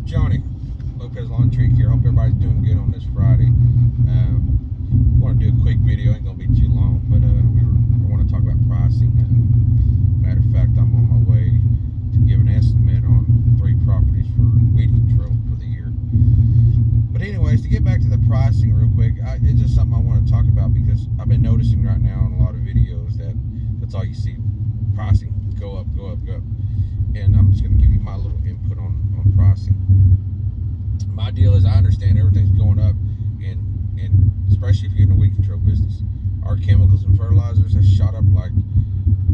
Johnny, Lopez Lawn Tree Care. Hope everybody's doing good on this Friday. Want to do a quick video. Ain't gonna be too long, but I want to talk about pricing. Matter of fact, I'm on my way to give an estimate on 3 properties for weed control for the year. But anyways, to get back to the pricing real quick, it's just something I want to talk about because I've been noticing right now in a lot of videos that that's all you see. Pricing go up, go up, go up. And I'm just going to give you my little input on pricing. My deal is I understand everything's going up, and especially if you're in the weed control business. Our chemicals and fertilizers have shot up like,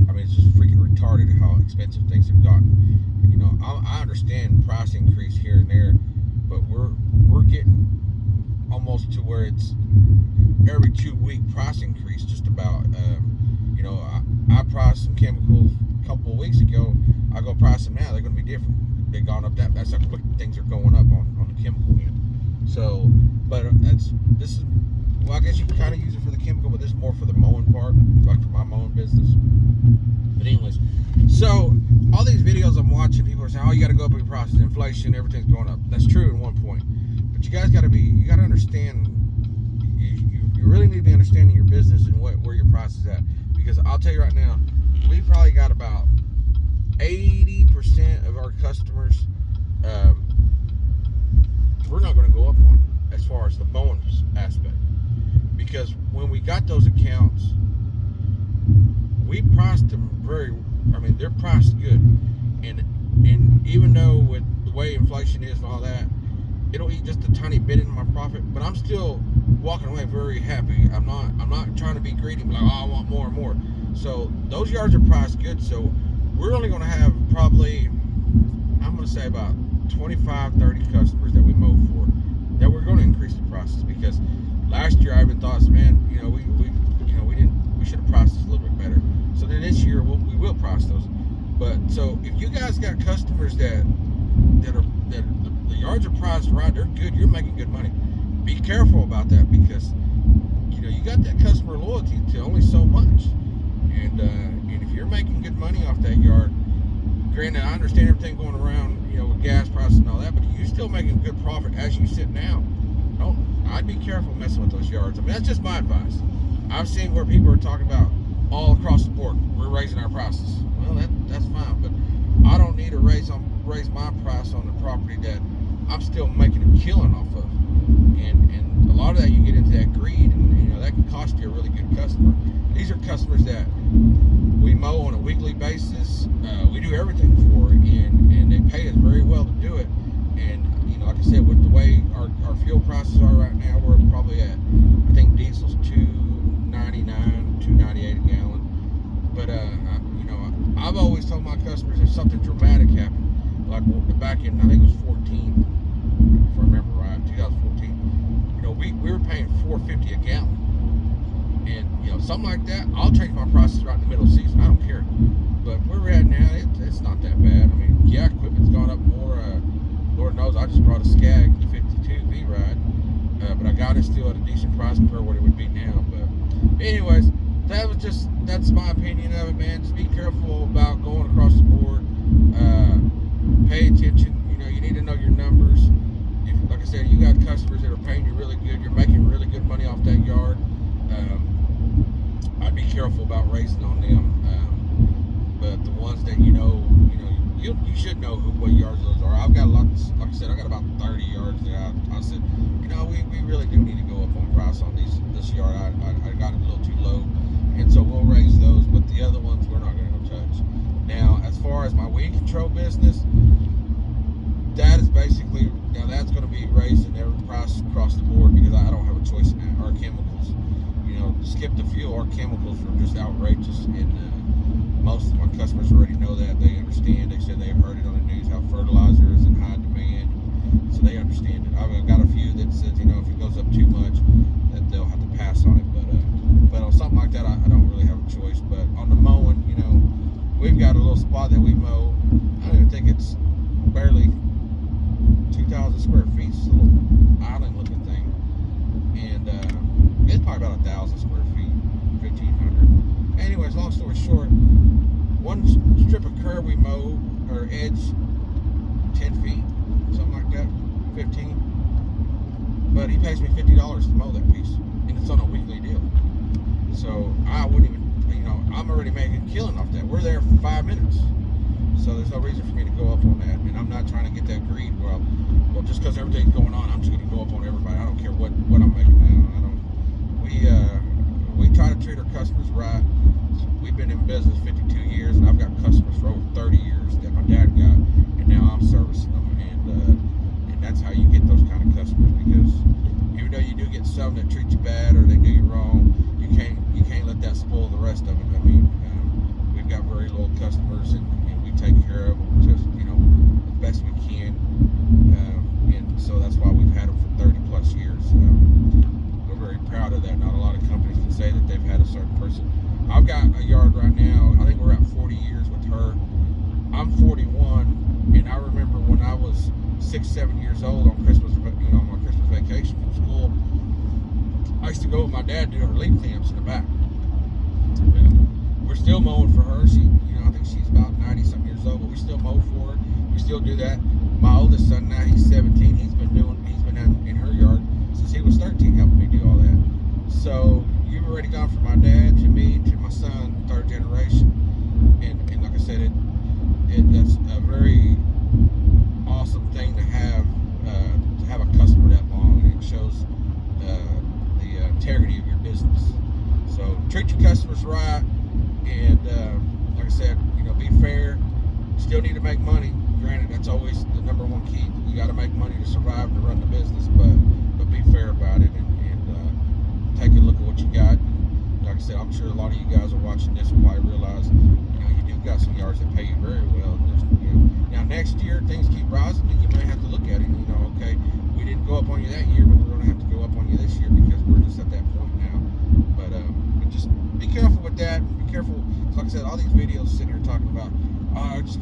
I mean, it's just freaking retarded how expensive things have gotten. And, you know, I understand price increase here and there, but we're getting almost to where it's every 2-week price increase just about. You know, I priced some chemicals a couple of weeks ago. I go price them now, they're going to be different. They've gone up. That's how quick things are going up on the chemical end. So, but well, I guess you can kind of use it for the chemical, but this is more for the mowing part, like for my mowing business. But anyways, so all these videos I'm watching, people are saying, "Oh, you got to go up in prices, inflation, everything's going up." That's true at one point, but you guys got to understand. You really need to be understanding your business and where your price is at, because I'll tell you right now, we probably got about 80% of our customers we're not going to go up on as far as the mowing aspect, because when we got those accounts, we priced them they're priced good, and even though with the way inflation is and all that, it'll eat just a tiny bit in my profit, but I'm still walking away very happy. I'm not trying to be greedy, like, oh, I want more and more. So those yards are priced good, so we're only going to have probably, I'm going to say about 25, 30 customers that we mow for, that we're going to increase the prices, because last year I even thought, man, we should have priced this a little bit better. So then this year we will price those. But so if you guys got customers that the yards are priced right, they're good, you're making good money. Be careful about that, because you got that customer loyalty to only so much. And if you're making good money off that yard, granted, I understand everything going around, with gas prices and all that, but you're still making good profit as you sit now. I'd be careful messing with those yards. I mean, that's just my advice. I've seen where people are talking about all across the board, we're raising our prices. Well, that's fine, but I don't need to raise my price on the property that I'm still making a killing off of. And a lot of that, you get into that greed, and that can cost you a really good customer. These are customers that we mow on a weekly basis. We do everything for, and they pay us very well to do it. And like I said, with the way our fuel prices are right now, we're probably at, I think diesel's $2.99, $2.98 a gallon. But I've always told my customers, if something dramatic happened, like back in, I think it was 14, if I remember right, 2014, we were paying $4.50 a gallon. And something like that, I'll change my prices right in the middle of the season. I don't care. But where we're at now, it's not that bad. I mean, yeah, equipment's gone up more. Lord knows, I just brought a Skag 52 V-Ride, but I got it still at a decent price compared to what it would be now. But anyways, that's my opinion of it, man. Just be careful about going across the board. Pay attention. You need to know your numbers. If, like I said, you got customers that are paying you really good, you're making really good money off that yard, I'd be careful about raising on them. But the ones that you should know what yards those are. I've got a lot, like I said, I got about 30 yards that I said, we really do need to go up on price on this yard. I got it a little too low, and so we'll raise those, but the other ones we're not going to go touch. Now, as far as my weed control business, that is basically, that's going to be raised in every price across the board, because I don't have a choice in that. Our chemicals, skip the fuel, our chemicals are just outrageous, and most of my customers already know that. They understand. They said they've heard it on the news how fertilizer is in high demand, so they understand it. I've got a few that says, if it goes up too much, that they'll have to pass on it. But on something like that, I don't really have a choice. But on the mowing, we've got a little spot that we mow. I don't even think it's barely 2,000 square feet. It's a little island-looking thing, and it's probably about 1,000 square feet, 1,500. Anyways, long story short, one strip of curb we mow, or edge, 10 feet, something like that. $15, but he pays me $50 to mow that piece, and it's on a weekly deal. So I wouldn't even, I'm already making a killing off that. We're there for 5 minutes, so there's no reason for me to go up on that. And I'm not trying to get that greed. Well, just because everything's going on, I'm just going to go up on everybody. I don't care what I'm making now. We try to treat our customers right. We've been in business 52 years, and I've got customers for over 30 years that my dad got, and now I'm servicing them. And that's how you get those kind of customers, because even though you do get some that treat you bad or they do you wrong, you can't let that spoil the rest of it. I mean, we've got very loyal customers, and we take care of them just the best we can. And so that's why we've had them for 30 plus years. We're very proud of that. Not a lot of companies can say that they've had a certain person. I've got a yard right now. I think we're at 40 years with her. I'm 41, and I remember when I was 6-7 years old on Christmas, on my Christmas vacation from school, I used to go with my dad to do her leaf clamps in the back. We're still mowing for her. She, I think she's about 90-something years old, but we still mow for her. We still do that. My oldest son now, he's 17. He's been in her yard since he was 13, helping me do all that. So you've already gone from my dad to me to my son, third generation, and like I said, that's a very awesome thing to have a customer that long, and it shows the integrity of your business. So treat your customers right, and like I said, be fair. Still need to make money. Granted, that's always the number one key. You got to make money to survive, to run the business, but be fair about it, and take a look at what you got. Like I said, I'm sure a lot of you guys are watching this will probably realize, you do got some yards that pay you very well. Now next year things keep rising, and you may have to look at it. Okay, we didn't go up on you that year, but we're going to have to go up on you this year because we're just at that point now. But just be careful with that. Be careful. Like I said, all these videos sitting here talking about,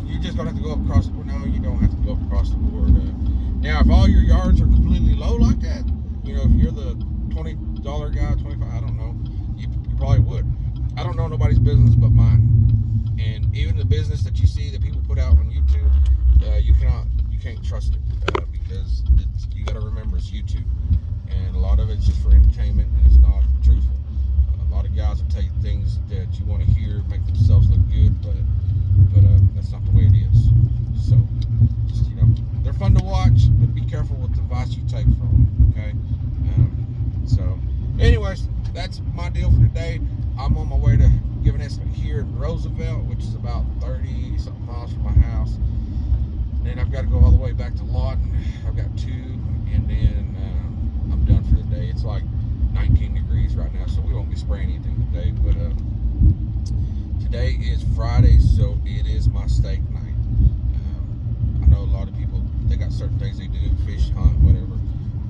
you're just going to have to go up across the board. No, you don't have to go up across the board. Now, if all your yards are completely low like that, if you're the $20 guy, 25, I don't know, you probably would. I don't know nobody's business but mine. And even the business that you see that people put out on YouTube, you can't trust it because you got to remember it's YouTube, and a lot of it's just for entertainment, and it's not truthful. A lot of guys will tell you things that you want to hear, make themselves look good, but that's not the way it is. So, just, they're fun to watch, but be careful with the advice you take from them. Okay. So, anyways, that's my deal for today. I'm on my way to give an estimate here in Roosevelt, which is about 30-something miles from my house. Then I've got to go all the way back to Lawton. I've got 2, and then I'm done for the day. It's like 19 degrees right now, so we won't be spraying anything today. But today is Friday, so it is my steak night. I know a lot of people, they got certain things they do, fish, hunt, whatever.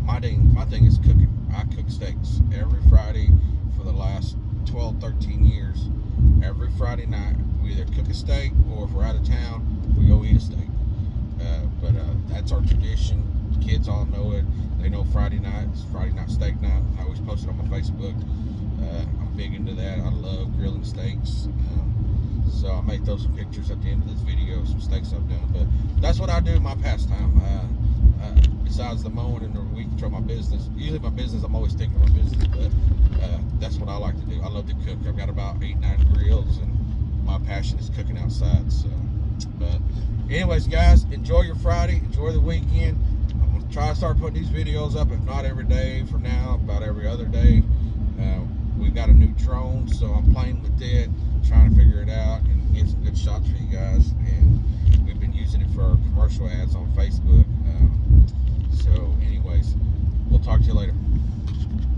My thing is cooking. I cook steaks every Friday for the last 12, 13 years. Every Friday night, we either cook a steak, or if we're out of town, we go eat a steak. But that's our tradition. The kids all know it. They know Friday night. It's Friday night steak night. I always post it on my Facebook. I'm big into that. I love grilling steaks. So I'll make those pictures at the end of this video, some steaks I've done. But that's what I do in my pastime. Besides the mowing and the weed control, my business. Usually my business, I'm always thinking of my business, but that's what I like to do. I love to cook. I've got about 8-9 grills, and my passion is cooking outside. So, but anyways, guys, enjoy your Friday. Enjoy the weekend. I'm going to try to start putting these videos up, if not every day for now, about every other day. We've got a new drone, so I'm playing with it, trying to figure it out and get some good shots for you guys. And we've been using it for our commercial ads on Facebook.